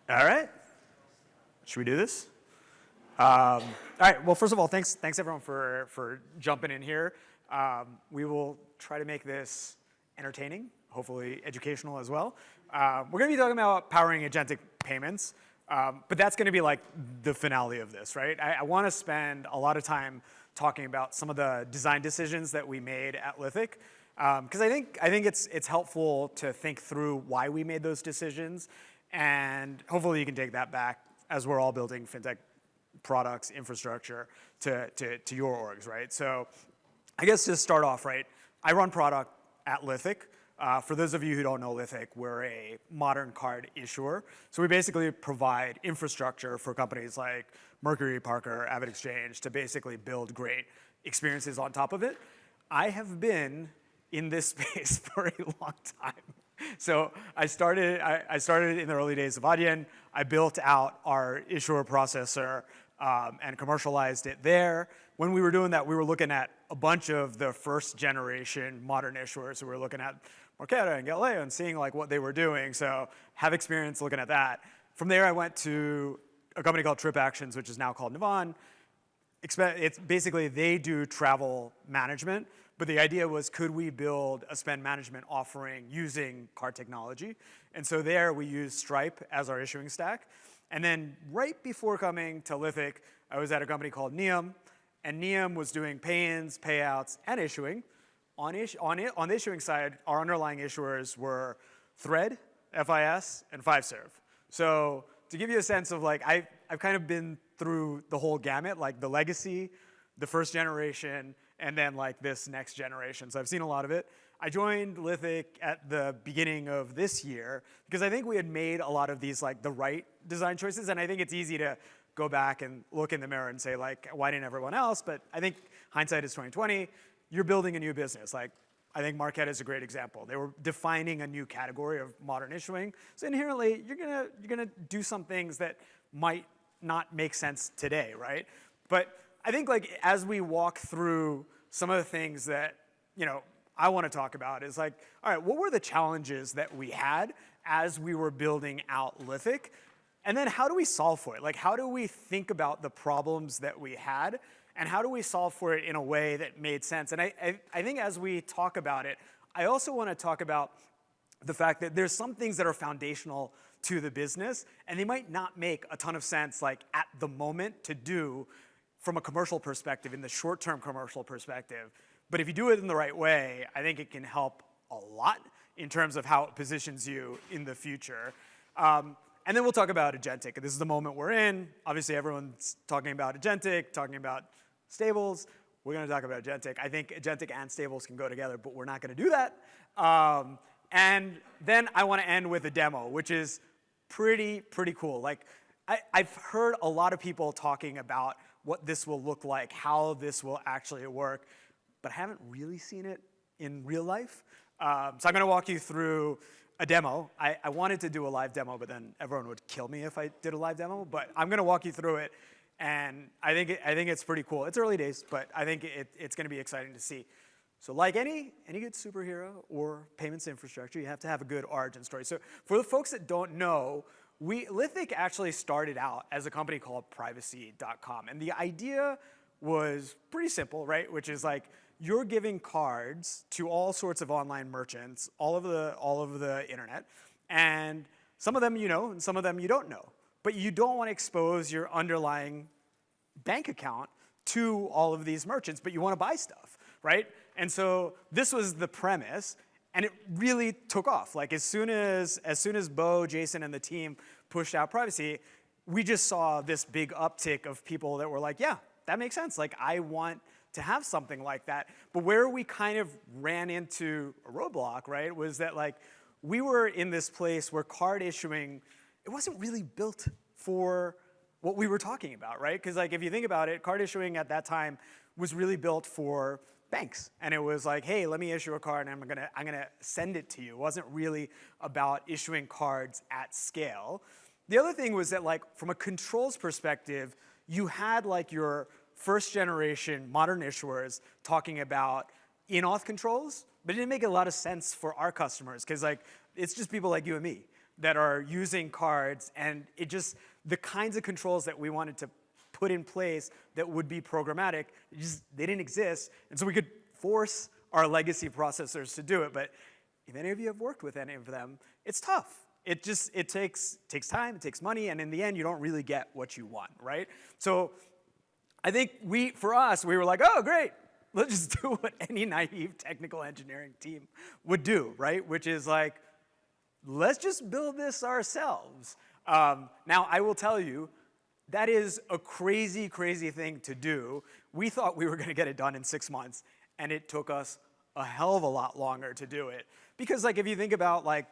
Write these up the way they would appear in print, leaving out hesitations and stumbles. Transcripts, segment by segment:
All right. Should we do this? All right. Well, first of all, thanks everyone for jumping in here. We will try to make this entertaining, hopefully educational as well. We're going to be talking about powering agentic payments, but that's going to be like the finale of this, right? I want to spend a lot of time talking about some of the design decisions that we made at Lithic, because I think it's helpful to think through why we made those decisions, and hopefully you can take that back as we're all building fintech products, infrastructure to your orgs, right? So I guess to start off, right, I run product at Lithic. For those of you who don't know Lithic, we're a modern card issuer. So we basically provide infrastructure for companies like Mercury, Parker, AvidXchange to basically build great experiences on top of it. I have been in this space for a long time. So I started in the early days of Adyen. I built out our issuer processor and commercialized it there. When we were doing that, we were looking at a bunch of the first generation modern issuers. So we were looking at Marqeta and Galileo and seeing like what they were doing. So have experience looking at that. From there, I went to a company called TripActions, which is now called Navan. It's basically, they do travel management. But the idea was, could we build a spend management offering using card technology? And so there we used Stripe as our issuing stack. And then right before coming to Lithic, I was at a company called Neum. And Neum was doing pay-ins, payouts, and issuing. On the issuing side, our underlying issuers were Thread, FIS, and Fiserv. So to give you a sense of like, I've kind of been through the whole gamut, like the legacy, the first generation, and then like this next generation. So I've seen a lot of it. I joined Lithic at the beginning of this year because I think we had made a lot of these like the right design choices, and I think it's easy to go back and look in the mirror and say like, why didn't everyone else? But I think hindsight is 2020. You're building a new business. Like, I think Marqeta is a great example. They were defining a new category of modern issuing. So inherently, you're gonna do some things that might not make sense today, right? But I think like as we walk through some of the things that I want to talk about is like, all right, what were the challenges that we had as we were building out Lithic? And then how do we solve for it? Like, how do we think about the problems that we had? And how do we solve for it in a way that made sense? And I think as we talk about it, I also want to talk about the fact that there's some things that are foundational to the business, and they might not make a ton of sense like at the moment to do from a commercial perspective, in the short-term commercial perspective. But if you do it in the right way, I think it can help a lot in terms of how it positions you in the future. And then we'll talk about Agentic. This is the moment we're in. Obviously, everyone's talking about Agentic, talking about stables. We're going to talk about Agentic. I think Agentic and stables can go together, but we're not going to do that. And then I want to end with a demo, which is pretty cool. Like, I've heard a lot of people talking about what this will look like, how this will actually work, but I haven't really seen it in real life. So I'm going to walk you through a demo. I wanted to do a live demo, but then everyone would kill me if I did a live demo. But I'm going to walk you through it, and I think it's pretty cool. It's early days, but I think it's going to be exciting to see. So like any good superhero or payments infrastructure, you have to have a good origin story. So for the folks that don't know, Lithic actually started out as a company called privacy.com. And the idea was pretty simple, right? Which is like, you're giving cards to all sorts of online merchants all over the internet. And some of them you know, and some of them you don't know. But you don't want to expose your underlying bank account to all of these merchants, but you want to buy stuff, right? And so this was the premise. And it really took off. Like as soon as Bo, Jason, and the team pushed out privacy, we just saw this big uptick of people that were like, yeah, that makes sense. Like I want to have something like that. But where we kind of ran into a roadblock, right, was that like we were in this place where card issuing, it wasn't really built for what we were talking about, right? Because like if you think about it, card issuing at that time was really built for banks. And it was like, hey, let me issue a card and I'm gonna send it to you. It wasn't really about issuing cards at scale. The other thing was that like from a controls perspective, you had like your first generation modern issuers talking about in-auth controls, but it didn't make a lot of sense for our customers because like it's just people like you and me. that are using cards, and the kinds of controls that we wanted to put in place that would be programmatic, they didn't exist. And so we could force our legacy processors to do it. But if any of you have worked with any of them, it's tough. It takes time, it takes money, and in the end, you don't really get what you want, right? So I think for us, we were like, oh, great. Let's just do what any naive technical engineering team would do, right? Which is like, let's just build this ourselves. Now, I will tell you, that is a crazy, crazy thing to do. We thought we were going to get it done in 6 months, and it took us a hell of a lot longer to do it. Because like, if you think about like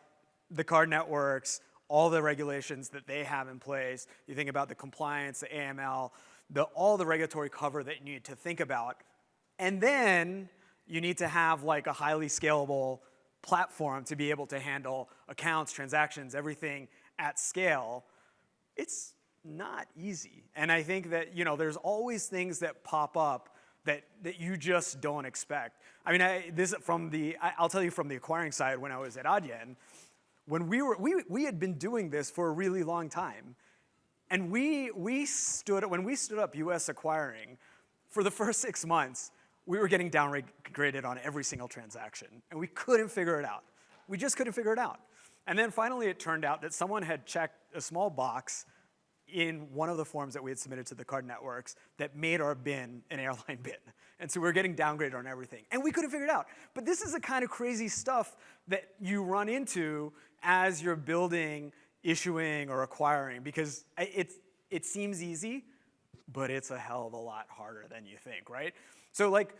the card networks, all the regulations that they have in place, you think about the compliance, the AML, all the regulatory cover that you need to think about, and then you need to have like a highly scalable platform to be able to handle accounts, transactions, everything at scale. It's not easy. And I think that, there's always things that pop up that you just don't expect. I mean, I'll tell you from the acquiring side, when I was at Adyen, when we had been doing this for a really long time. And when we stood up US acquiring, for the first 6 months, we were getting downgraded on every single transaction. And we couldn't figure it out. We just couldn't figure it out. And then finally it turned out that someone had checked a small box in one of the forms that we had submitted to the card networks that made our bin an airline bin. And so we were getting downgraded on everything. And we couldn't figure it out. But this is the kind of crazy stuff that you run into as you're building, issuing, or acquiring, because it seems easy, but it's a hell of a lot harder than you think, right? So like,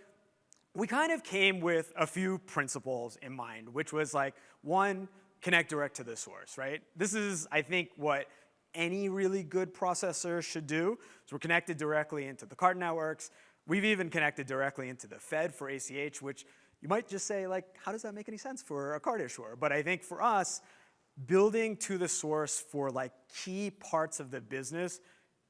we kind of came with a few principles in mind, which was like, one, connect direct to the source, right? This is, I think, what any really good processor should do. So we're connected directly into the card networks. We've even connected directly into the Fed for ACH, which you might just say, like, how does that make any sense for a card issuer? But I think for us, building to the source for like key parts of the business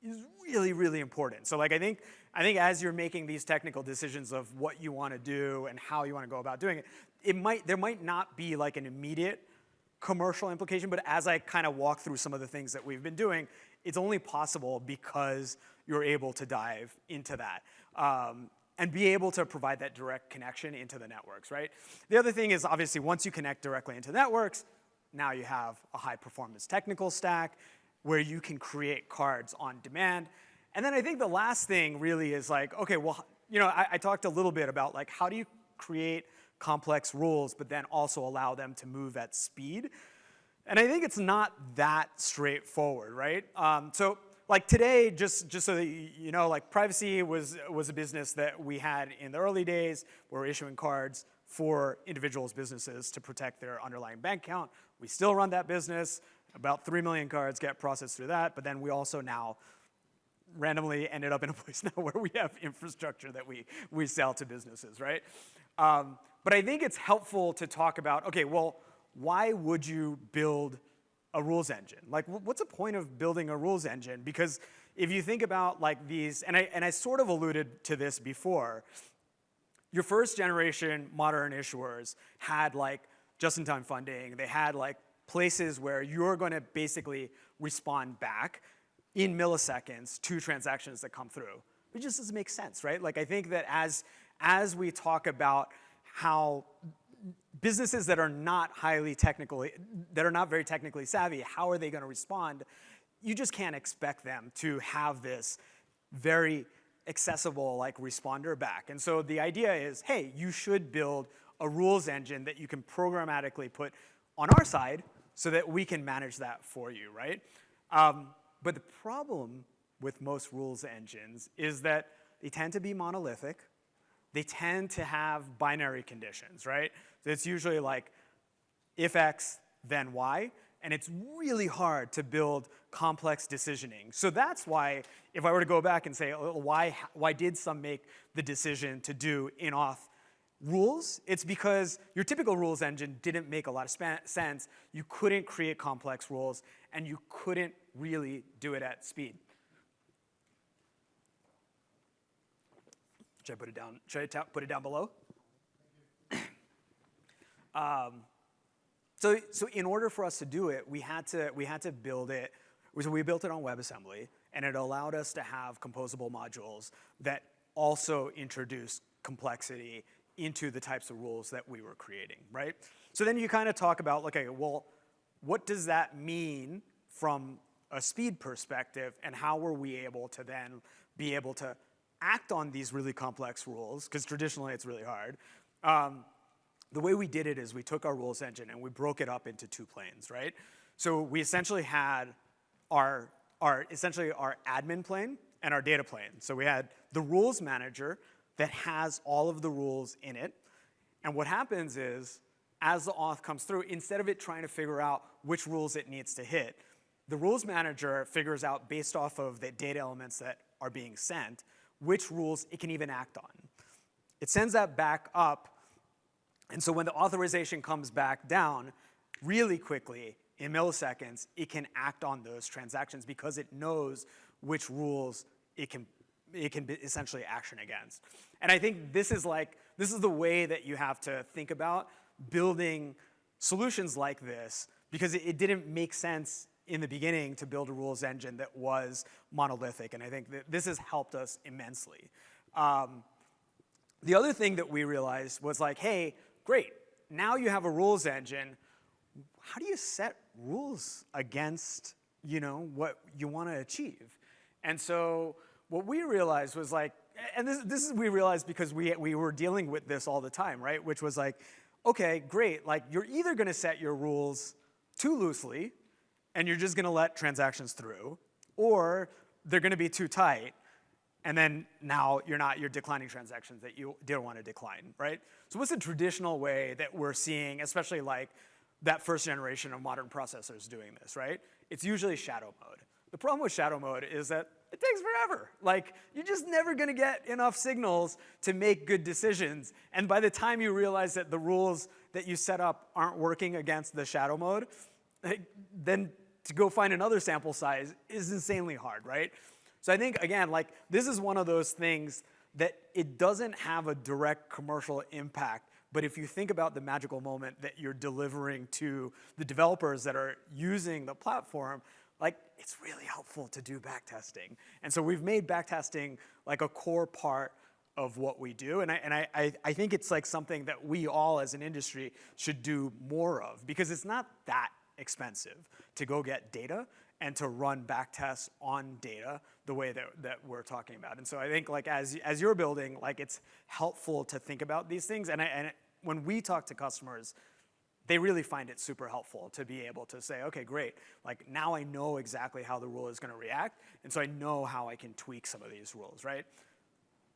is really, really important. So like, I think as you're making these technical decisions of what you want to do and how you want to go about doing it, there might not be like an immediate commercial implication, but as I kind of walk through some of the things that we've been doing, it's only possible because you're able to dive into that and be able to provide that direct connection into the networks, right? The other thing is, obviously, once you connect directly into networks, now you have a high-performance technical stack where you can create cards on demand. And then I think the last thing really is like, okay, well, I talked a little bit about like, how do you create complex rules, but then also allow them to move at speed? And I think it's not that straightforward, right? So like today, just so that you know, like privacy was a business that we had in the early days. We're issuing cards for individuals' businesses to protect their underlying bank account. We still run that business. About 3 million cards get processed through that, but then we also now randomly ended up in a place now where we have infrastructure that we sell to businesses, right? But I think it's helpful to talk about, okay, well, why would you build a rules engine? Like, what's the point of building a rules engine? Because if you think about like these, and I sort of alluded to this before, your first generation modern issuers had like just-in-time funding. They had like places where you're going to basically respond back in milliseconds to transactions that come through. It just doesn't make sense, right? Like, I think that as we talk about how businesses that are not very technically savvy, how are they going to respond? You just can't expect them to have this very accessible like responder back. And so the idea is, hey, you should build a rules engine that you can programmatically put on our side so that we can manage that for you, right? But the problem with most rules engines is that they tend to be monolithic. They tend to have binary conditions, right? So it's usually like if X, then Y, and it's really hard to build complex decisioning. So that's why, if I were to go back and say, why did some make the decision to do in-auth rules? It's because your typical rules engine didn't make a lot of sense. You couldn't create complex rules, and you couldn't really do it at speed. Should I put it down? Should I put it down below? So in order for us to do it, we had to build it. So we built it on WebAssembly, and it allowed us to have composable modules that also introduce complexity into the types of rules that we were creating, right? So then you kind of talk about, okay, well, what does that mean from a speed perspective, and how were we able to then be able to act on these really complex rules, because traditionally it's really hard. The way we did it is we took our rules engine and we broke it up into two planes, right? So we essentially had our admin plane and our data plane. So we had the rules manager that has all of the rules in it. And what happens is, as the auth comes through, instead of it trying to figure out which rules it needs to hit, the rules manager figures out, based off of the data elements that are being sent, which rules it can even act on. It sends that back up, and so when the authorization comes back down, really quickly, in milliseconds, it can act on those transactions because it knows which rules it can essentially action against. And I think this is the way that you have to think about building solutions like this, because it didn't make sense in the beginning to build a rules engine that was monolithic, and I think that this has helped us immensely. The other thing that we realized was like, hey, great, now you have a rules engine. How do you set rules against, what you want to achieve? And so what we realized was like, and this is we realized because we were dealing with this all the time, right? Which was like, okay, great, like you're either going to set your rules too loosely, and you're just going to let transactions through, or they're going to be too tight, and then now you're declining transactions that you didn't want to decline, right? So what's the traditional way that we're seeing, especially like that first generation of modern processors doing this, right? It's usually shadow mode. The problem with shadow mode is that it takes forever. Like, you're just never going to get enough signals to make good decisions. And by the time you realize that the rules that you set up aren't working against the shadow mode, then to go find another sample size is insanely hard, right? So I think, again, like, this is one of those things that it doesn't have a direct commercial impact, but if you think about the magical moment that you're delivering to the developers that are using the platform, like, it's really helpful to do backtesting. And so we've made backtesting like a core part of what we do, and I think it's like something that we all as an industry should do more of, because it's not that expensive to go get data and to run backtests on data the way that we're talking about. And so I think, like, as you're building, like, it's helpful to think about these things. And when we talk to customers, they really find it super helpful to be able to say, okay, great, like, now I know exactly how the rule is going to react, and so I know how I can tweak some of these rules, right?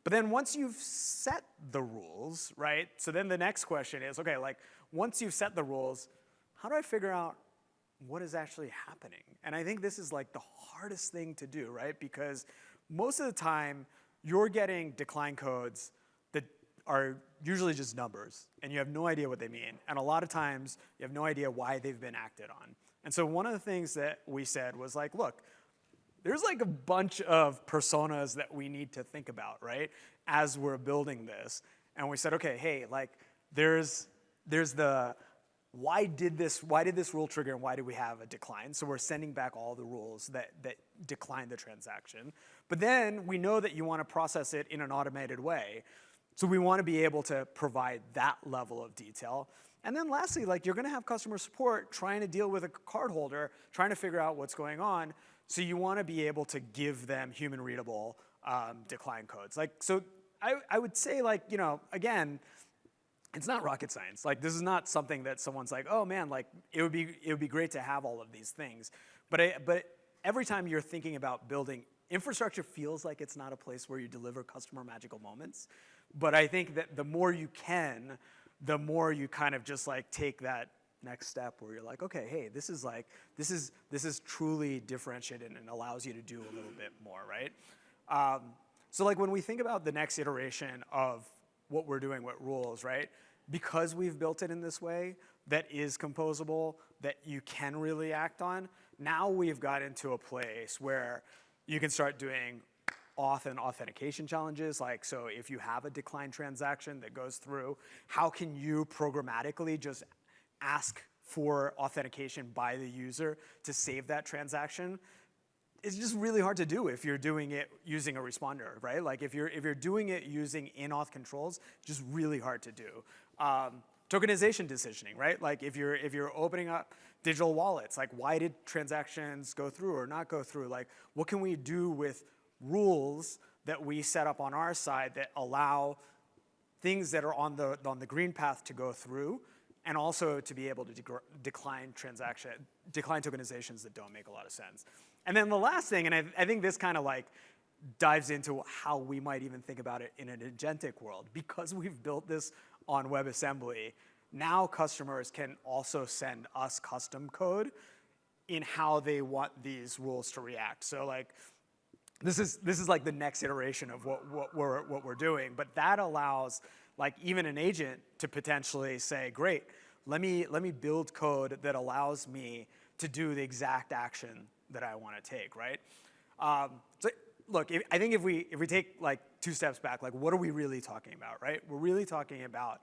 But then once you've set the rules, right, so then the next question is, okay, like, once you've set the rules, how do I figure out what is actually happening? And I think this is like the hardest thing to do, right? Because most of the time, you're getting decline codes that are usually just numbers, and you have no idea what they mean. And a lot of times, you have no idea why they've been acted on. And so one of the things that we said was like, look, there's like a bunch of personas that we need to think about, right, as we're building this. And we said, okay, hey, like, there's the why did this rule trigger, and why do we have a decline? So we're sending back all the rules that decline the transaction. But then we know that you want to process it in an automated way. So we want to be able to provide that level of detail. And then lastly, like, you're going to have customer support trying to deal with a cardholder, trying to figure out what's going on. So you want to be able to give them human readable decline codes. Like, so I would say, like, again, it's not rocket science. Like, this is not something that someone's like, oh man, like, it would be great to have all of these things. But every time you're thinking about building, infrastructure feels like it's not a place where you deliver customer magical moments. But I think that the more you can, the more you kind of just like take that next step where you're like, okay, hey, this is truly differentiated and allows you to do a little bit more, right? So like, when we think about the next iteration of what we're doing with rules, right? Because we've built it in this way that is composable, that you can really act on, now we've got into a place where you can start doing auth and authentication challenges. Like, so if you have a declined transaction that goes through, how can you programmatically just ask for authentication by the user to save that transaction, it's just really hard to do if you're doing it using a responder, right? Like if you're doing it using in-auth controls, just really hard to do. Tokenization decisioning, right? Like if you're opening up digital wallets, like why did transactions go through or not go through? Like what can we do with rules that we set up on our side that allow things that are on the green path to go through, and also to be able to decline tokenizations that don't make a lot of sense. And then the last thing, and I think this kind of like dives into how we might even think about it in an agentic world. Because we've built this on WebAssembly, now customers can also send us custom code in how they want these rules to react. So like, this is like the next iteration of what we're doing, but that allows like even an agent to potentially say, great, let me build code that allows me to do the exact action that I want to take, right? So look, I think if we take like 2 steps back, like what are we really talking about, right? We're really talking about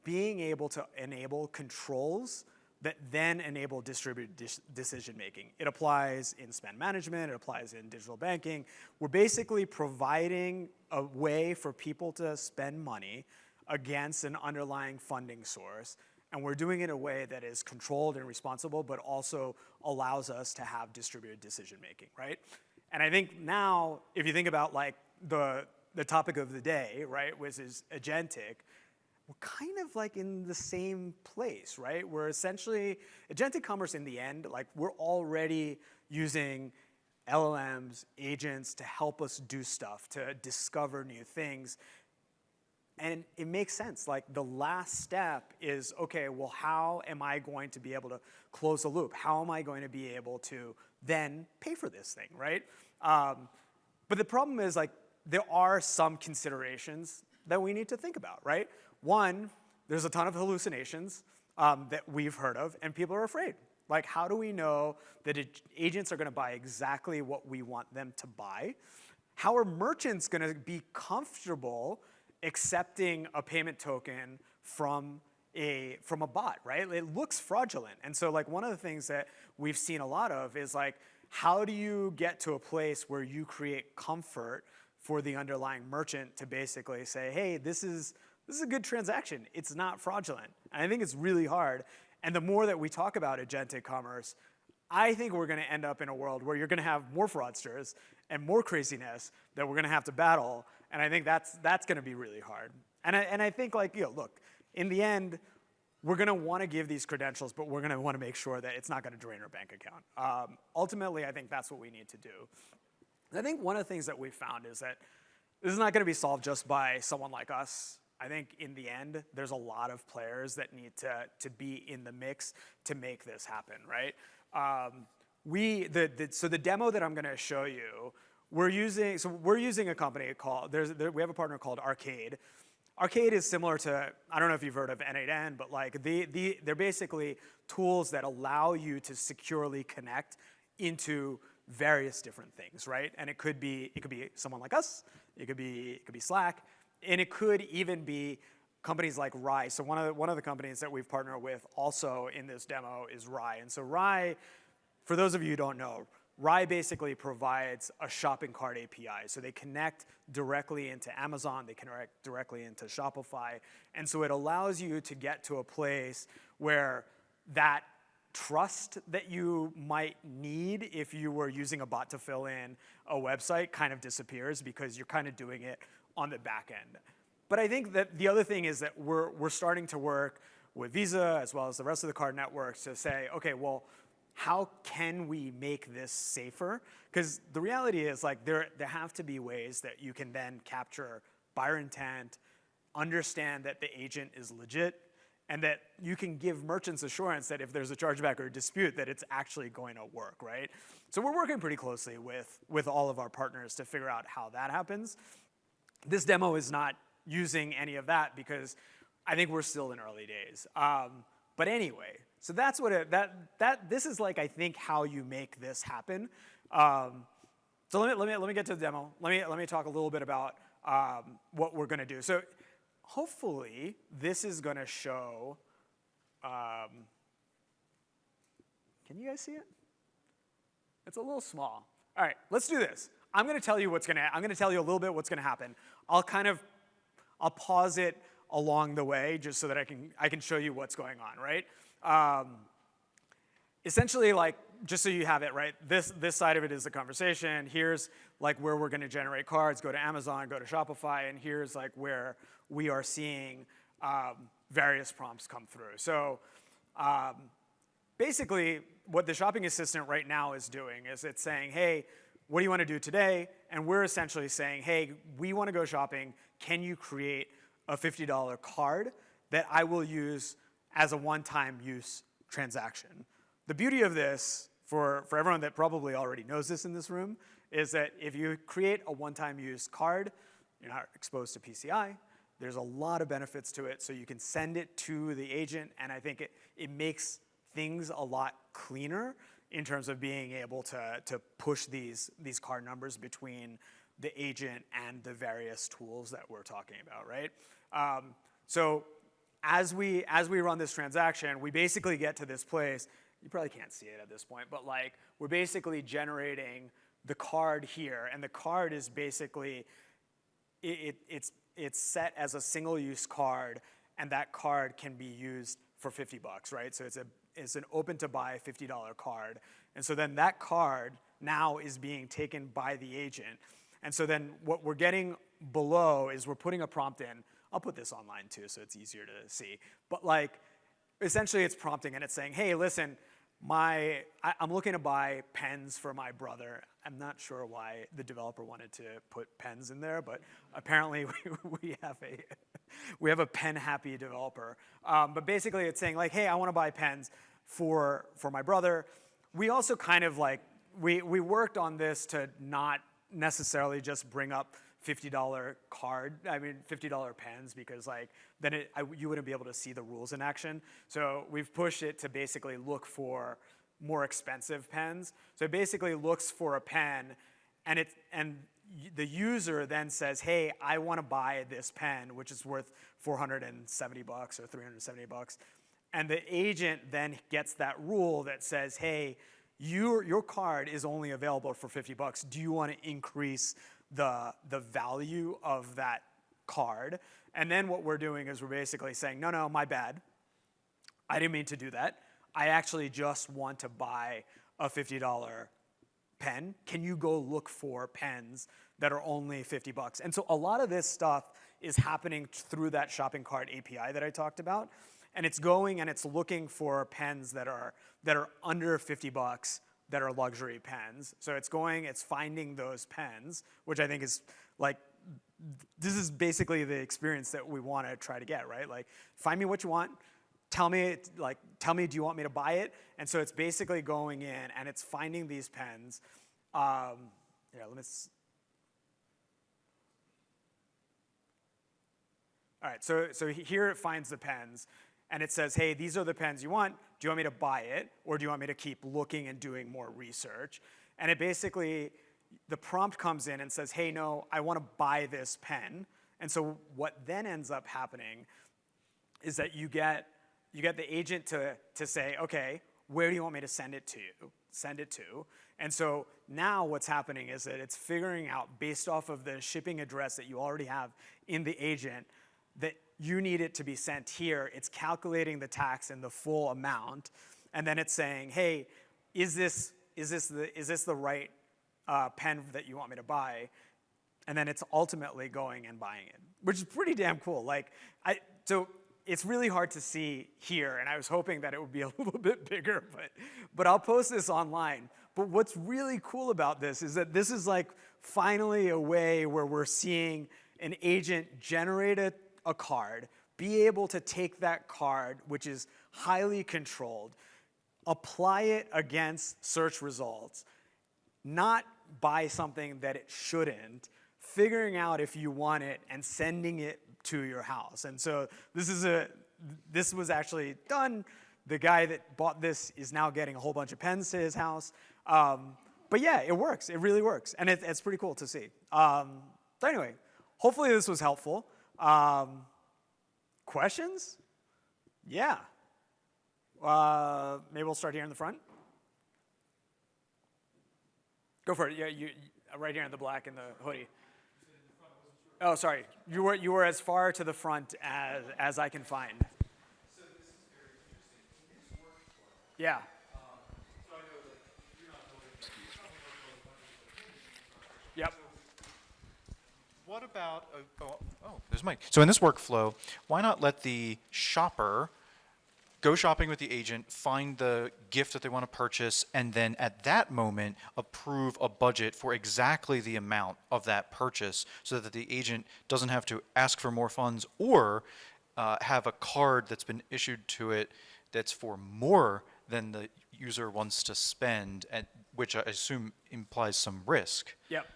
being able to enable controls that then enable distributed decision making. It applies in spend management, it applies in digital banking. We're basically providing a way for people to spend money against an underlying funding source, and we're doing it in a way that is controlled and responsible, but also allows us to have distributed decision making, right? And I think now, if you think about like the topic of the day, right, which is agentic, we're kind of like in the same place, right? We're essentially, agentic commerce in the end, like we're already using LLMs, agents to help us do stuff, to discover new things. And it makes sense. Like the last step is, okay, well, how am I going to be able to close the loop? How am I going to be able to then pay for this thing, right? But the problem is like, there are some considerations that we need to think about, right? One, there's a ton of hallucinations that we've heard of, and people are afraid. Like, how do we know that agents are going to buy exactly what we want them to buy? How are merchants going to be comfortable accepting a payment token from a bot, right? It looks fraudulent. And so, like, one of the things that we've seen a lot of is, like, how do you get to a place where you create comfort for the underlying merchant to basically say, hey, this is a good transaction. It's not fraudulent. And I think it's really hard. And the more that we talk about agentic commerce, I think we're going to end up in a world where you're going to have more fraudsters and more craziness that we're going to have to battle. And I think that's going to be really hard. And I think, like, you know, look, in the end, we're going to want to give these credentials, but we're going to want to make sure that it's not going to drain our bank account. Ultimately, I think that's what we need to do. I think one of the things that we've found is that this is not going to be solved just by someone like us. I think in the end, there's a lot of players that need to be in the mix to make this happen, right? So the demo that I'm going to show you, we're using a company called, we have a partner called Arcade. Arcade is similar to, I don't know if you've heard of N8N, but like they're basically tools that allow you to securely connect into various different things, right? And it could be someone like us, it could be Slack, and it could even be companies like Rye. So one of the companies that we've partnered with also in this demo is Rye. And so Rye, for those of you who don't know, Rye basically provides a shopping cart API. So they connect directly into Amazon, they connect directly into Shopify. And so it allows you to get to a place where that trust that you might need if you were using a bot to fill in a website kind of disappears because you're kind of doing it on the back end. But I think that the other thing is that we're starting to work with Visa as well as the rest of the card networks to say, okay, well, how can we make this safer? Because the reality is, like, there have to be ways that you can then capture buyer intent, understand that the agent is legit, and that you can give merchants assurance that if there's a chargeback or a dispute, that it's actually going to work, right? So we're working pretty closely with all of our partners to figure out how that happens. This demo is not using any of that because I think we're still in early days. But anyway, so that's what this is like, I think, how you make this happen. So let me get to the demo. Let me talk a little bit about what we're going to do. So hopefully this is going to show Can you guys see it? It's a little small. All right, let's do this. I'm going to tell you a little bit what's going to happen. I'll pause it along the way just so that I can show you what's going on, right? Essentially, like, just so you have it, right? This side of it is the conversation. Here's like where we're going to generate cards. Go to Amazon, go to Shopify, and here's like where we are seeing various prompts come through. So basically, what the shopping assistant right now is doing is it's saying, hey, what do you want to do today? And we're essentially saying, hey, we want to go shopping. Can you create a $50 card that I will use as a one-time use transaction? The beauty of this, for everyone that probably already knows this in this room, is that if you create a one-time use card, you're not exposed to PCI. There's a lot of benefits to it, so you can send it to the agent, and I think it makes things a lot cleaner in terms of being able to push these card numbers between the agent and the various tools that we're talking about, right? So as we run this transaction, we basically get to this place. You probably can't see it at this point, but like we're basically generating the card here, and the card is basically it's set as a single-use card, and that card can be used for $50, right? So it's an open-to-buy $50 card, and so then that card now is being taken by the agent, and so then what we're getting below is we're putting a prompt in. I'll put this online too, so it's easier to see. But like, essentially, it's prompting and it's saying, hey, listen, I'm looking to buy pens for my brother. I'm not sure why the developer wanted to put pens in there, but apparently we have a pen-happy developer. But basically, it's saying like, hey, I want to buy pens for my brother. We also kind of like we worked on this to not necessarily just bring up $50 pens, because like then you wouldn't be able to see the rules in action. So we've pushed it to basically look for more expensive pens. So it basically looks for a pen, and the user then says, hey, I want to buy this pen, which is worth $470 or $370. And the agent then gets that rule that says, hey, your card is only available for $50. Do you want to increase the value of that card? And then what we're doing is we're basically saying, no, my bad. I didn't mean to do that. I actually just want to buy a $50 pen. Can you go look for pens that are only $50? And so a lot of this stuff is happening through that shopping cart API that I talked about. And it's going and it's looking for pens that are under $50 that are luxury pens. So it's finding those pens, which I think is like, this is basically the experience that we want to try to get, right? Like, find me what you want. Tell me, do you want me to buy it? And so it's basically going in and it's finding these pens. All right, so here it finds the pens, and it says, hey, these are the pens you want. Do you want me to buy it, or do you want me to keep looking and doing more research? And it basically, the prompt comes in and says, hey, no, I want to buy this pen. And so what then ends up happening is that you get the agent to say, okay, where do you want me to send it to? And so now what's happening is that it's figuring out, based off of the shipping address that you already have in the agent, that you need it to be sent here. It's calculating the tax and the full amount, and then it's saying, hey, is this the right pen that you want me to buy? And then it's ultimately going and buying it, which is pretty damn cool. So it's really hard to see here, and I was hoping that it would be a little bit bigger, but I'll post this online. But what's really cool about this is that this is like finally a way where we're seeing an agent generate a card, be able to take that card, which is highly controlled, apply it against search results, not buy something that it shouldn't, figuring out if you want it, and sending it to your house. And so this was actually done. The guy that bought this is now getting a whole bunch of pens to his house. But yeah, it works. It really works. And it's pretty cool to see. So anyway, hopefully this was helpful. Questions? Yeah. Maybe we'll start here in the front. Go for it. Yeah, right here in the black in the hoodie. Oh, sorry. You were as far to the front as I can find. So this is very interesting. In this workflow, Yeah. so I know like you're not building infrastructure. Yep. What about there's Mike. So in this workflow, why not let the shopper go shopping with the agent, find the gift that they want to purchase, and then at that moment approve a budget for exactly the amount of that purchase so that the agent doesn't have to ask for more funds or have a card that's been issued to it that's for more than the user wants to spend, which I assume implies some risk. Yep.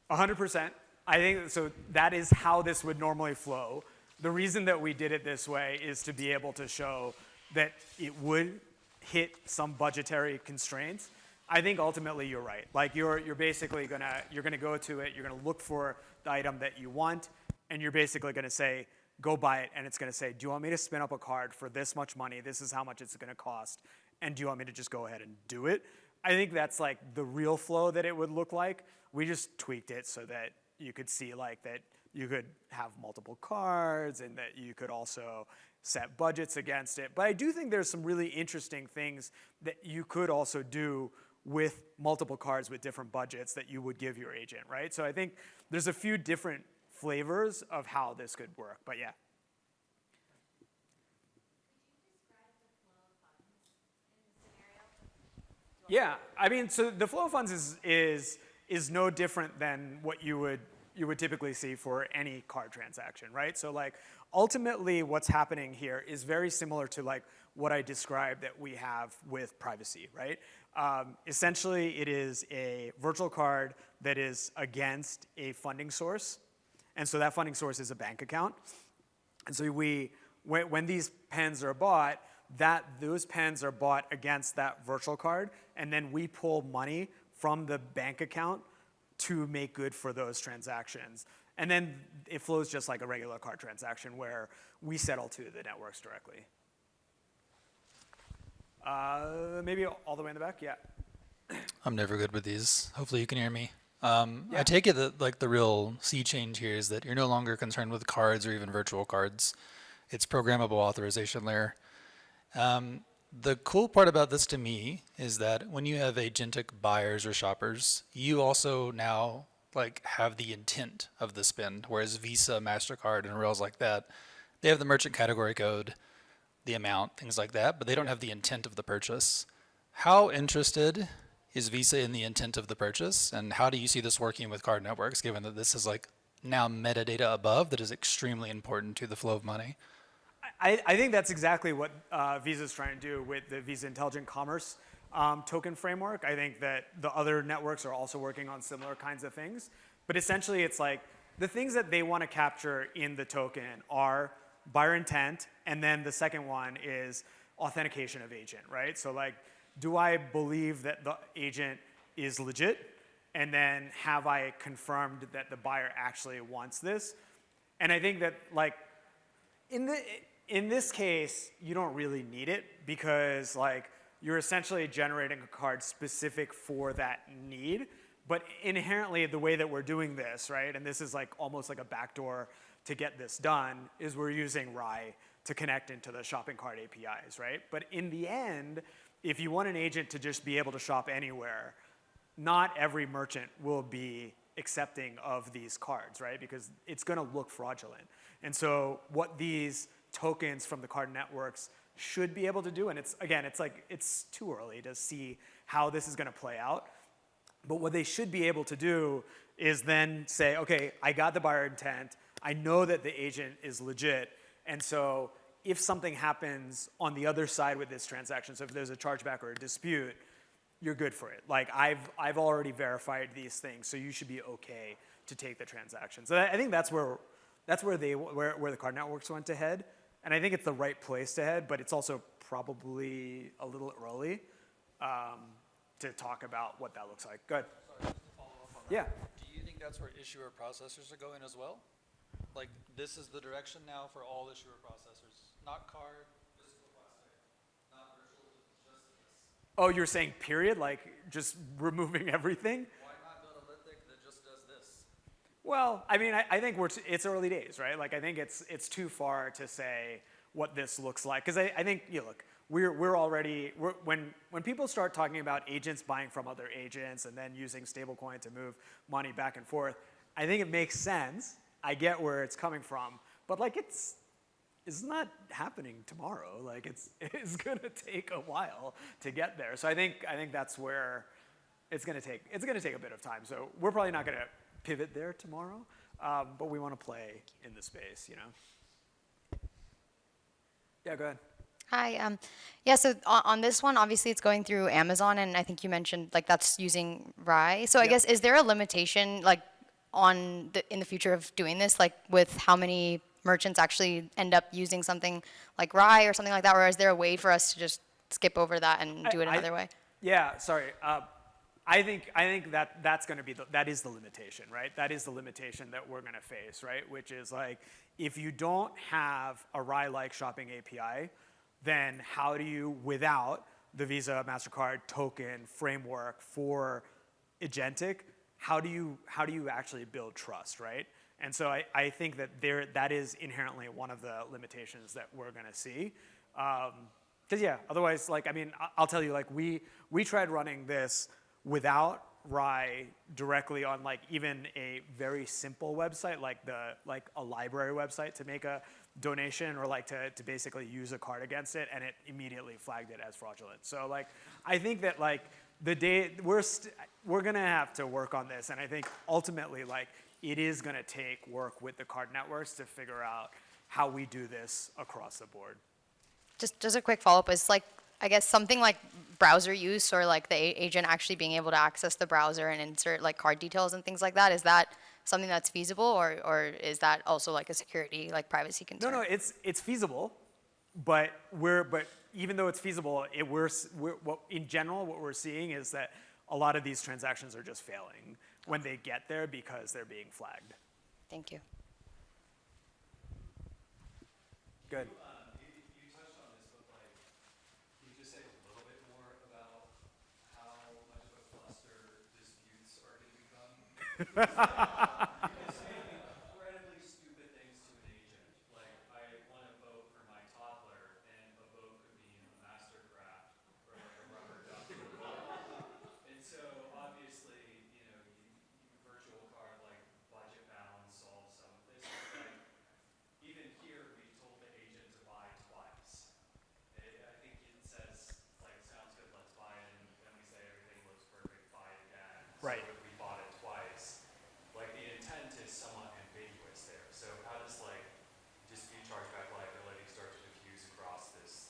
100%. I think so. That is how this would normally flow. The reason that we did it this way is to be able to show that it would hit some budgetary constraints. I think ultimately you're right. Like you're basically gonna go to it. You're gonna look for the item that you want, and you're basically gonna say, go buy it, and it's gonna say, do you want me to spin up a card for this much money? This is how much it's gonna cost, and do you want me to just go ahead and do it? I think that's like the real flow that it would look like. We just tweaked it so that you could see like that you could have multiple cards and that you could also set budgets against it. But I do think there's some really interesting things that you could also do with multiple cards with different budgets that you would give your agent, right? So I think there's a few different flavors of how this could work, but yeah. Yeah, I mean, so the flow of funds is no different than what you would typically see for any card transaction, right? So like ultimately what's happening here is very similar to like what I described that we have with privacy, right? Essentially it is a virtual card that is against a funding source. And so that funding source is a bank account. And so when these pens are bought, those pens are bought against that virtual card, and then we pull money from the bank account to make good for those transactions. And then it flows just like a regular card transaction where we settle to the networks directly. Maybe all the way in the back, yeah. I'm never good with these. Hopefully you can hear me. I take it that like the real sea change here is that you're no longer concerned with cards or even virtual cards. It's programmable authorization layer. The cool part about this to me is that when you have agentic buyers or shoppers, you also now like have the intent of the spend, whereas Visa, MasterCard, and rails like that, they have the merchant category code, the amount, things like that, but they don't have the intent of the purchase. How interested is Visa in the intent of the purchase, and how do you see this working with card networks, given that this is like now metadata above that is extremely important to the flow of money? I think that's exactly what Visa's trying to do with the Visa Intelligent Commerce token framework. I think that the other networks are also working on similar kinds of things. But essentially, it's like the things that they want to capture in the token are buyer intent, and then the second one is authentication of agent, right? So like, do I believe that the agent is legit? And then have I confirmed that the buyer actually wants this? And I think that like, in this case, you don't really need it because like you're essentially generating a card specific for that need. But inherently, the way that we're doing this, right, and this is like almost like a backdoor to get this done, is we're using Rye to connect into the shopping cart APIs, right? But in the end, if you want an agent to just be able to shop anywhere, not every merchant will be accepting of these cards, right? Because it's going to look fraudulent. And so what these tokens from the card networks should be able to do, and it's too early to see how this is going to play out, but what they should be able to do is then say, okay, I got the buyer intent, I know that the agent is legit, and so if something happens on the other side with this transaction, so if there's a chargeback or a dispute, you're good for it. Like I've already verified these things, so you should be okay to take the transaction. So I think that's where the card networks want to head. And I think it's the right place to head, but it's also probably a little early to talk about what that looks like. Go ahead. Sorry, just to follow up on that. Yeah. Do you think that's where issuer processors are going as well? Like this is the direction now for all issuer processors, not card, physical plastic, not virtual, just this. Oh, you're saying period, like just removing everything? Why Well, I mean, I think it's early days, right? Like, I think it's too far to say what this looks like, because I think, look, we're already, when people start talking about agents buying from other agents and then using stablecoin to move money back and forth, I think it makes sense. I get where it's coming from, but like it's not happening tomorrow. Like it's gonna take a while to get there. So I think that's where it's gonna take a bit of time. So we're probably not gonna pivot there tomorrow, but we want to play in the space, Yeah, go ahead. Hi. Yeah, so on this one, obviously it's going through Amazon, and I think you mentioned like that's using Rye. So I Yep. guess, is there a limitation like in the future of doing this, like with how many merchants actually end up using something like Rye or something like that, or is there a way for us to just skip over that and do it another way? Yeah, sorry. I think that's going to be that is the limitation, right? That is the limitation that we're going to face, right? Which is like, if you don't have a Rye-like shopping API, then how do you, without the Visa MasterCard token framework for Agentic, how do you actually build trust, right? And so I think that is inherently one of the limitations that we're going to see. Because yeah, otherwise, like, I mean, I'll tell you, like, we tried running this without Rye directly on like even a very simple website, like a library website to make a donation, or like to basically use a card against it, and it immediately flagged it as fraudulent. So like, I think that like we're gonna have to work on this, and I think ultimately like it is gonna take work with the card networks to figure out how we do this across the board. Just a quick follow-up is like, I guess something like browser use, or like the agent actually being able to access the browser and insert like card details and things like that. Is that something that's feasible, or is that also like a security, like privacy concern? No, it's feasible, but even though it's feasible, in general what we're seeing is that a lot of these transactions are just failing when they get there because they're being flagged. Thank you. Good. You touched on this, but like, can you just say a little bit more about how much of a cluster disputes are going to become? You're saying incredibly stupid things to an agent. Like, I want to vote for my toddler, and a vote could mean a Mastercraft or like a rubber ducky. And so obviously, you virtual card like budget balance solves some of this. Like, even here, we told the agent to buy twice. I think it says, like, sounds good, let's buy it, and then we say everything looks perfect, buy it again. Right. So if we bought it twice, like, the intent is somewhat ambiguous there. So how does, like, dispute chargeback liability start to diffuse across this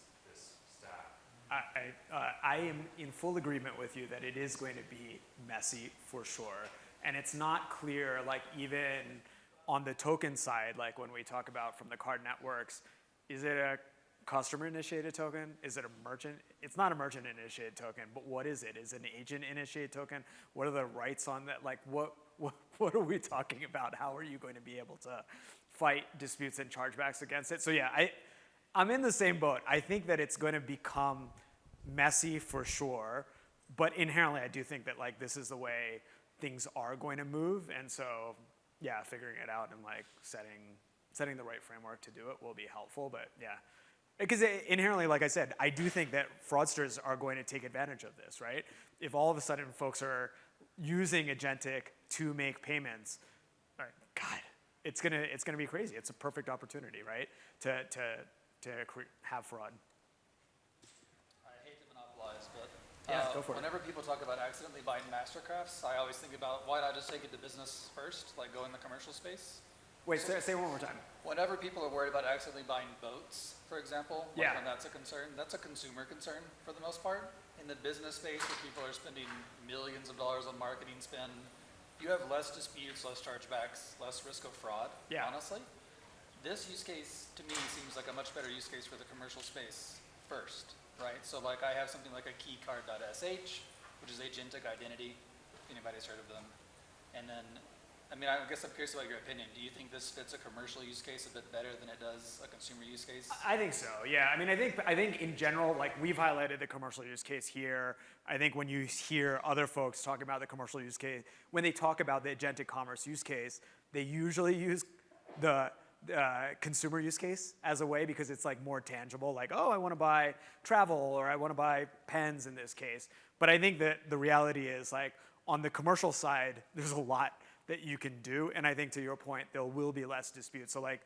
stack? I am in full agreement with you that it is going to be messy for sure. And it's not clear, like, even on the token side, like when we talk about from the card networks, is it a customer-initiated token? Is it a merchant? It's not a merchant-initiated token, but what is it? Is it an agent-initiated token? What are the rights on that? Like, what are we talking about? How are you going to be able to fight disputes and chargebacks against it? So yeah, I'm in the same boat. I think that it's going to become messy for sure, but inherently I do think that like this is the way things are going to move, and so yeah, figuring it out and like setting the right framework to do it will be helpful. But yeah, because inherently, like I said, I do think that fraudsters are going to take advantage of this, right? If all of a sudden folks are using Agentic to make payments, all right, God, it's gonna be crazy. It's a perfect opportunity, right, to have fraud. I hate to monopolize, but Yeah, go for it. whenever people talk about accidentally buying Mastercrafts, I always think about, why not just take it to business first, like go in the commercial space? Wait, say it one more time. Whenever people are worried about accidentally buying boats, for example, like Yeah. when that's a concern, that's a consumer concern for the most part. In the business space, where people are spending millions of dollars on marketing spend, you have less disputes, less chargebacks, less risk of fraud, Yeah. honestly. This use case, to me, seems like a much better use case for the commercial space first, right? So like I have something like a keycard.sh, which is agentic identity, if anybody's heard of them. And then I mean, I guess I'm curious about your opinion. Do you think this fits a commercial use case a bit better than it does a consumer use case? I think so. Yeah. I mean, I think in general, like we've highlighted the commercial use case here. I think when you hear other folks talking about the commercial use case, when they talk about the agentic commerce use case, they usually use the consumer use case as a way because it's like more tangible. Like, oh, I want to buy travel or I want to buy pens in this case. But I think that the reality is like on the commercial side, there's a lot that you can do, and I think to your point, there will be less dispute. So like,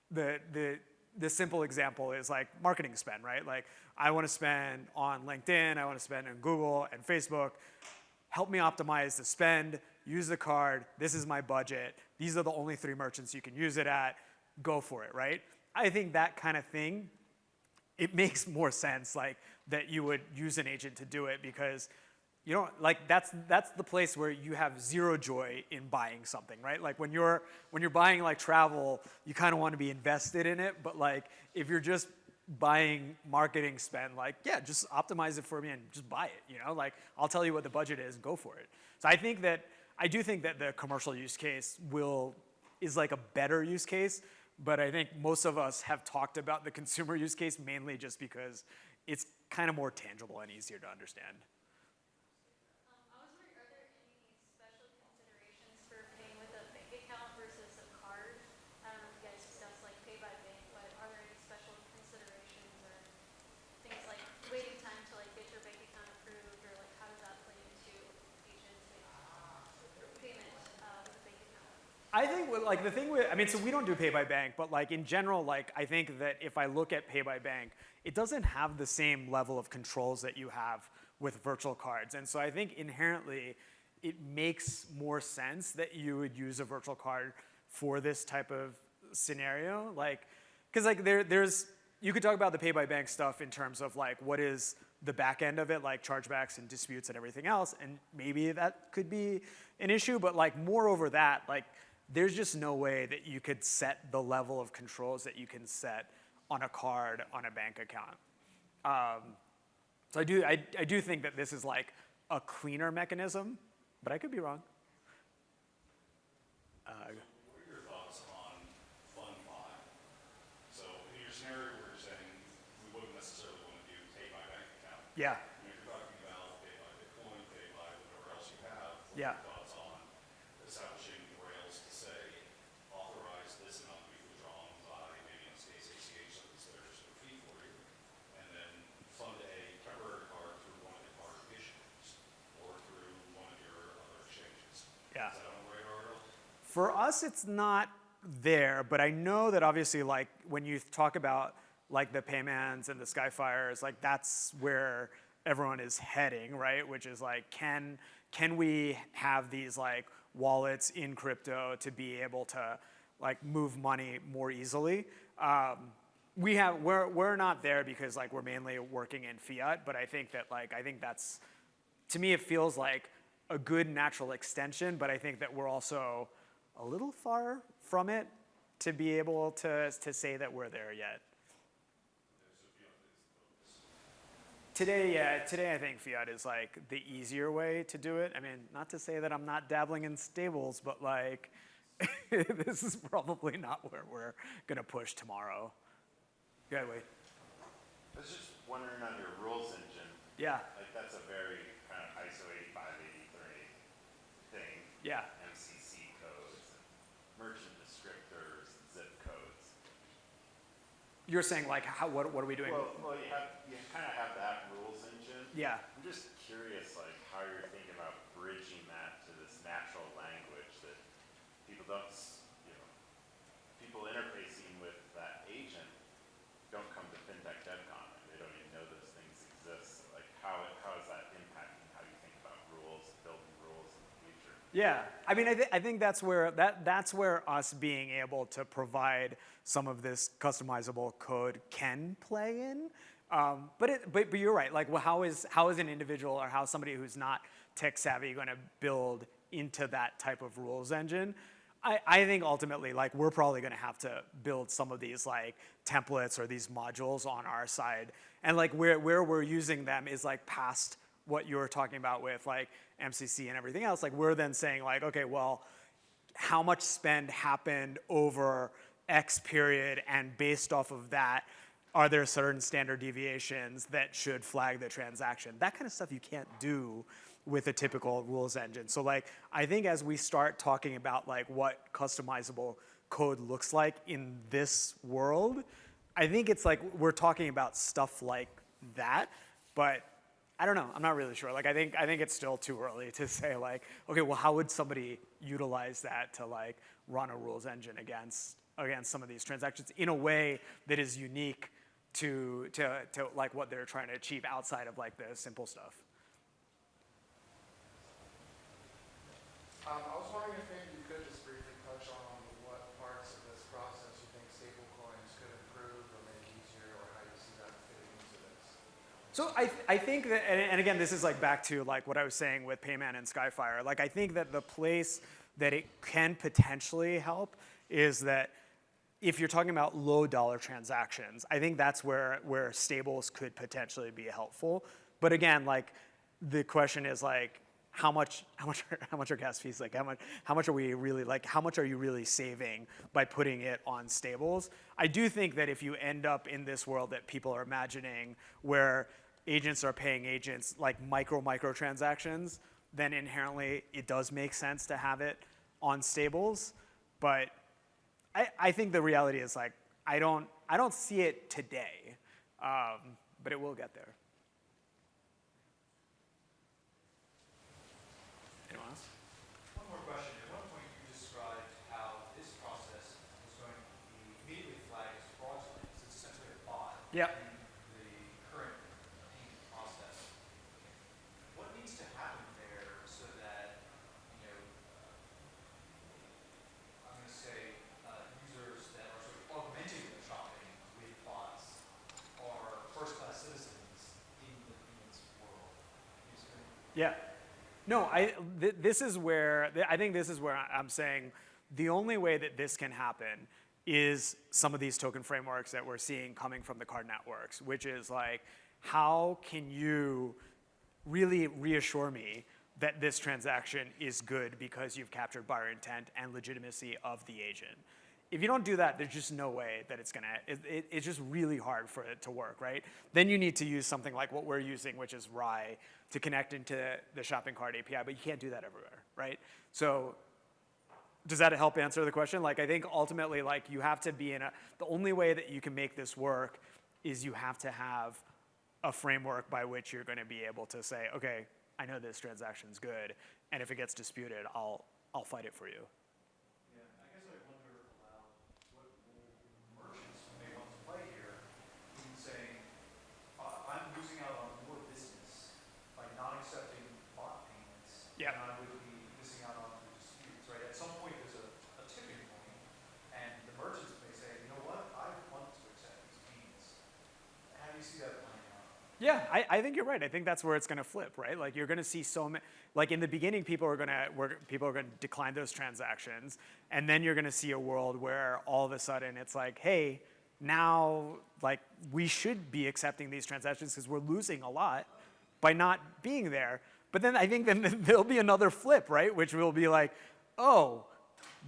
the simple example is like marketing spend, right? Like, I want to spend on LinkedIn, I want to spend on Google and Facebook. Help me optimize the spend. Use the card. This is my budget. These are the only 3 merchants you can use it at. Go for it, right? I think that kind of thing, it makes more sense like that you would use an agent to do it because you don't like that's the place where you have zero joy in buying something, right? Like when you're buying like travel, you kind of want to be invested in it, but like if you're just buying marketing spend, like yeah, just optimize it for me and just buy it, you know? Like I'll tell you what the budget is and go for it. So I do think that the commercial use case is like a better use case, but I think most of us have talked about the consumer use case mainly just because it's kind of more tangible and easier to understand. I was wondering, are there any special considerations for paying with a bank account versus a card? I don't know if you guys discussed like pay by bank, but are there any special considerations or things like waiting time to like get your bank account approved, or like how does that play into agentic payment with a bank account? I think like the thing with, I mean, so we don't do pay by bank, but like in general, like I think that if I look at pay by bank, it doesn't have the same level of controls that you have with virtual cards. And so I think inherently it makes more sense that you would use a virtual card for this type of scenario. Like, because like there's, you could talk about the pay by bank stuff in terms of like what is the back end of it, like chargebacks and disputes and everything else. And maybe that could be an issue, but like moreover that, like there's just no way that you could set the level of controls that you can set on a card on a bank account. So I do think that this is like a cleaner mechanism, but I could be wrong. What are your thoughts on Fund 5? So in your scenario where you're saying we wouldn't necessarily want to do pay by bank account. Yeah. If you're talking about pay by Bitcoin, pay by whatever else you have, what Yeah. are your thoughts on establishing rails to say authorize this amount to be withdrawn by maybe in this case ACH, so there's a fee for you, and then fund a temporary card through one of the card issuers or through one of your other exchanges. Yeah. Is that on the radar at all? For us, it's not there, but I know that obviously, like when you talk about like the Paymans and the Skyfires, like that's where everyone is heading, right? Which is like, can we have these like wallets in crypto to be able to like move money more easily? We're not there because like we're mainly working in fiat, but I think that's, to me, it feels like a good natural extension, but I think that we're also a little far from it to be able to say that we're there yet. Today I think fiat is like the easier way to do it. I mean, not to say that I'm not dabbling in stables, but like this is probably not where we're gonna push tomorrow. Go ahead, Wade. I was just wondering on your rules engine, Yeah, like that's a very kind of ISO 8583 thing. yeah. MCC codes, and merchant descriptors, and zip codes. You're saying like what are we doing? Well, you kind of have that rules engine. Yeah. I'm just curious, like how you're thinking about bridging that to this natural language that people don't, people interfacing with that agent don't come to fintech DevCon and they don't even know those things exist. So like how is that impacting how you think about rules, building rules in the future? Yeah, I mean, I think that's where us being able to provide some of this customizable code can play in. But you're right. Like, well, how is an individual or how somebody who's not tech savvy going to build into that type of rules engine? I think ultimately, like, we're probably going to have to build some of these like templates or these modules on our side, and like where we're using them is like past what you were talking about with like MCC and everything else. Like we're then saying like, okay, well, how much spend happened over X period, and based off of that, are there certain standard deviations that should flag the transaction? That kind of stuff you can't do with a typical rules engine. So like, I think as we start talking about like what customizable code looks like in this world, I think it's like we're talking about stuff like that, but I don't know. I'm not really sure. Like I think it's still too early to say like, okay, well, how would somebody utilize that to like run a rules engine against some of these transactions in a way that is unique to like what they're trying to achieve outside of like the simple stuff. I was wondering if maybe you could just briefly touch on what parts of this process you think stablecoins could improve or make easier, or how you see that fitting into this. So I think that, and again, this is like back to like what I was saying with Payman and Skyfire. Like I think that the place that it can potentially help is that if you're talking about low dollar transactions, I think that's where stables could potentially be helpful. But again, like the question is like, how much are gas fees? Like how much are we really like, how much are you really saving by putting it on stables? I do think that if you end up in this world that people are imagining where agents are paying agents like micro transactions, then inherently it does make sense to have it on stables. But I think the reality is like, I don't see it today, but it will get there. Anyone else? One more question. At one point you described how this process was going to be immediately flagged as fraudulent. So it's essentially a bot Yep. in the current payment process. What needs to happen there so that, you know, I'm going to say users that are sort of augmenting their shopping with bots are first-class citizens in the payments world? Can you explain? Yeah. No, this is where, I think this is where I'm saying the only way that this can happen is some of these token frameworks that we're seeing coming from the card networks, which is like, how can you really reassure me that this transaction is good because you've captured buyer intent and legitimacy of the agent? If you don't do that, there's just no way that it's gonna, it's just really hard for it to work, right? Then you need to use something like what we're using, which is Rye, to connect into the shopping cart API, but you can't do that everywhere, right? So does that help answer the question? Like I think ultimately like you have to be the only way that you can make this work is you have to have a framework by which you're gonna be able to say, okay, I know this transaction's good, and if it gets disputed, I'll fight it for you. Yeah, I guess I wonder aloud what role merchants may want to play here in saying, I'm losing out on more business by not accepting bot payments Yeah. than I would be missing out on through disputes, right? At some point there's a tipping point, and the merchants may say, you know what, I want to accept these payments. How do you see that playing out? Yeah, I think you're right. I think that's where it's going to flip, right? Like you're going to see so many, like in the beginning, people are going to decline those transactions, and then you're going to see a world where all of a sudden it's like, hey, now like we should be accepting these transactions because we're losing a lot by not being there. But then I think then there'll be another flip, right? Which will be like, oh,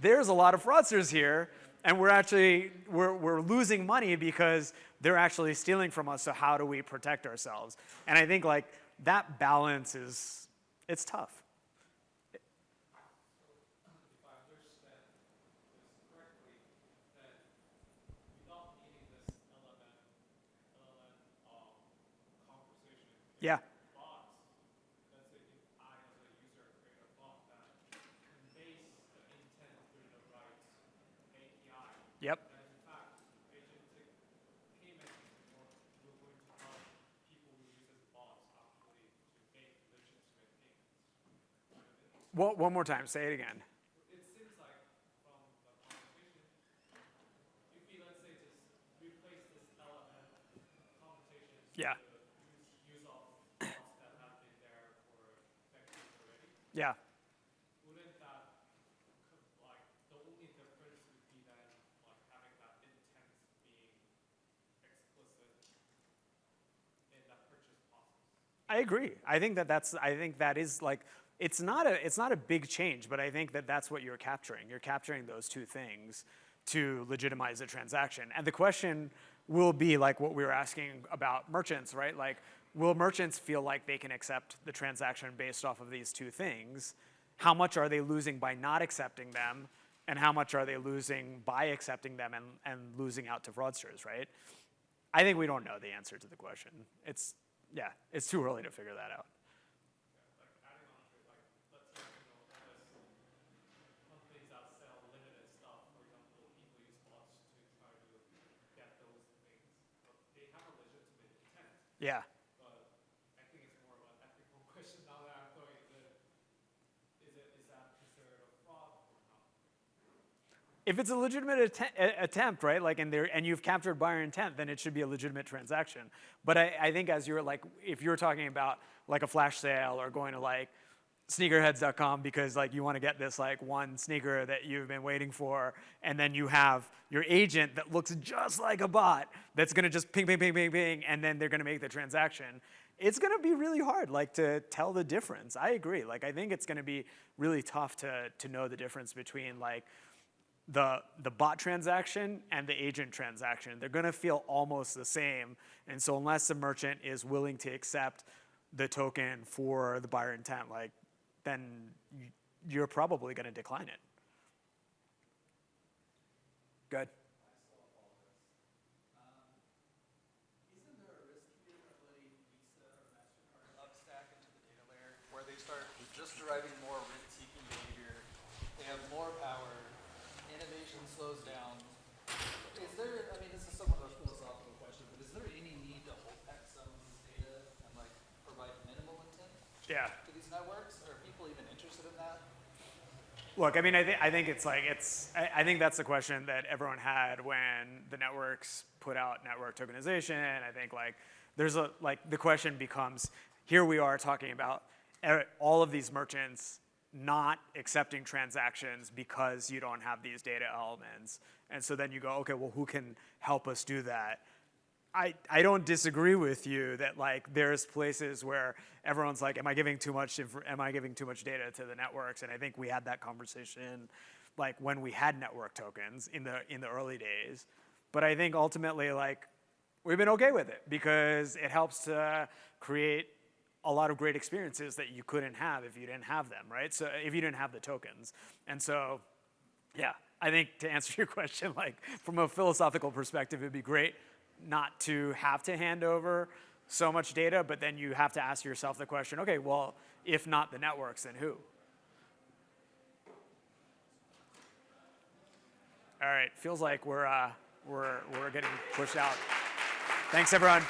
there's a lot of fraudsters here, and we're losing money because they're actually stealing from us, so how do we protect ourselves? And I think like that balance it's tough. If I understand this correctly, that without needing this LLM conversation, Yeah, bots, let's say if I as a user create a bot that conveys the intent through the right API, yep. that in fact agentic payment or we're going to help people who use this bots actually to make legitimate payments. One more time, say it again. It seems like from the conversation, if we let's say just replace this LLM conversation Yeah, with use of bots that have been there for decades already, yeah. wouldn't that like the only difference would be then like having that intent being explicit in that purchase process? I agree. I think that is like it's not a big change, but I think that that's what you're capturing. You're capturing those two things to legitimize the transaction. And the question will be like what we were asking about merchants, right? Like, will merchants feel like they can accept the transaction based off of these two things? How much are they losing by not accepting them? And how much are they losing by accepting them and losing out to fraudsters, right? I think we don't know the answer to the question. It's too early to figure that out. Like adding on to it, like let's say companies that sell limited stuff, for example, people use bots to try to get those things, but they have a legitimate intent. Yeah. But I think it's more of an ethical question now that I'm going. Is that considered a fraud or not? If it's a legitimate attempt, right, like and you've captured buyer intent, then it should be a legitimate transaction. But I think as you're like, if you're talking about like a flash sale or going to like sneakerheads.com because like you want to get this like one sneaker that you've been waiting for, and then you have your agent that looks just like a bot that's gonna just ping, ping, ping, ping, ping, and then they're gonna make the transaction. It's gonna be really hard, like to tell the difference. I agree. Like I think it's gonna be really tough to know the difference between like the bot transaction and the agent transaction. They're gonna feel almost the same. And so unless the merchant is willing to accept the token for the buyer intent, like then you're probably gonna decline it. Good. Isn't there a risk here of letting Visa or MasterCard upstack into the data layer where they start just deriving more rent-seeking behavior? They have more power, innovation slows down. Is there, I mean, this is somewhat of a philosophical question, but is there any need to hold back some of this data and like provide minimal intent Yeah. to these networks? Are people even interested in that? Look, I mean, I think it's like I think that's the question that everyone had when the networks put out network tokenization. I think like there's the question becomes, here we are talking about all of these merchants not accepting transactions because you don't have these data elements. And so then you go, okay, well, who can help us do that? I don't disagree with you that like there's places where everyone's like, am I giving too much data to the networks? And I think we had that conversation like when we had network tokens in the early days. But I think ultimately like we've been okay with it because it helps to create a lot of great experiences that you couldn't have if you didn't have them, right? So if you didn't have the tokens. And so, yeah, I think to answer your question, like from a philosophical perspective, it'd be great not to have to hand over so much data, but then you have to ask yourself the question, okay, well, if not the networks, then who? All right, feels like we're getting pushed out. Thanks, everyone.